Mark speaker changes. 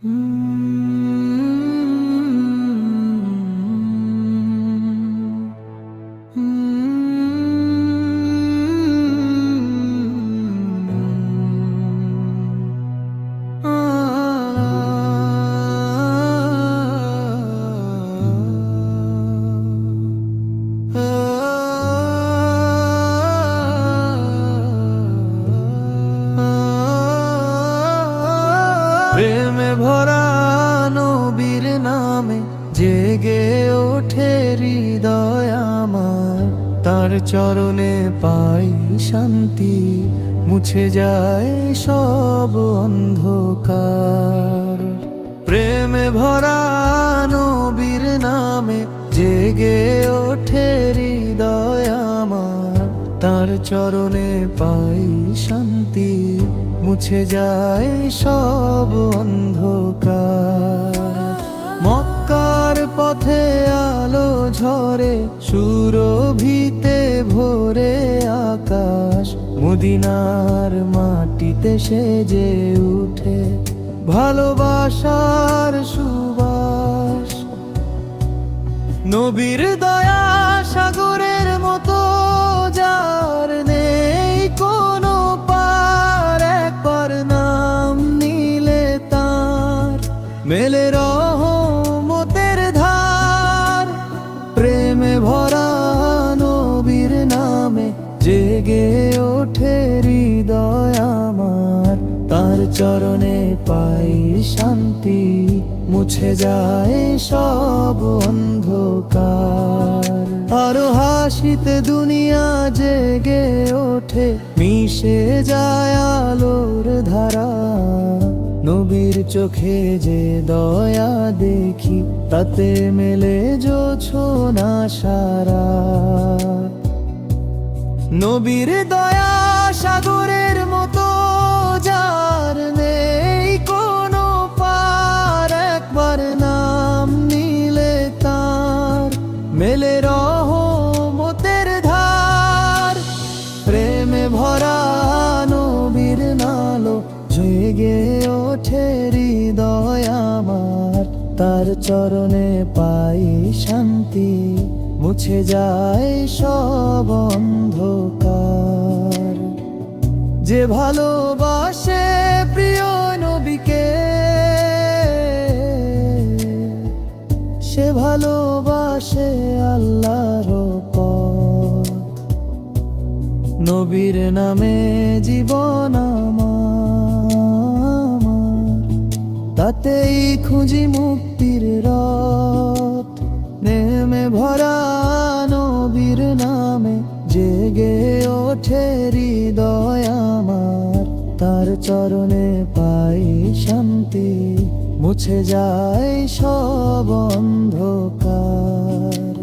Speaker 1: প্রেমে ভরা নবীর নামে জেগে ওঠে হৃদয় আমার, তার চরণে পাই শান্তি, মুছে যায় সব অন্ধকার। প্রেমে ভরা নবীর নামে জেগে ওঠে হৃদয় আমার, তার চরণে পাই শান্তি, মুছে যায় সব অন্ধকার। মক্কার পথে আলো ঝরে, সুরভিতে ভরে আকাশ, মদিনার মাটিতে সেজে উঠে ভালোবাসার সুবাস। নবীর দয়া সাগরের মতো, যার নেই কোনো পার, একবার নাম নিলে তার মেলে রহমতের ধার। প্রেমে ভরা নবীর নামে জেগে ওঠে হৃদয় আমার, তার চরণে পাই শান্তি, মুছে যায় সব অন্ধকার। আরো হাসিতে দুনিয়া জেগে ওঠে, মিশে যায় আলোর ধারা। নবীর চোখে যে দয়া দেখি, তাতে মেলে জোছনা সারা। নবীর দয়া সাগরের মতো, যার নেই কোনো পার, একবার নাম নিলে তার মেলে রহমতের ধার। প্রেমে ভরা নবীর নালো জেগে ওঠে হৃদয় আমার, তার চরণে পাই শান্তি, মুছে যায় সব অন্ধকার। যে ভালোবাসে প্রিয় নবীকে, সে ভালোবাসে আল্লাহর পথ। নবীর নামে জীবন আমার, তাতেই খুঁজি মুক্তির রথ। নেমে ভরা নবীর নামে জেগে ওঠে হৃদয় আমার, তার চরণে পাই শান্তি, মুছে যায় সব অন্ধকার।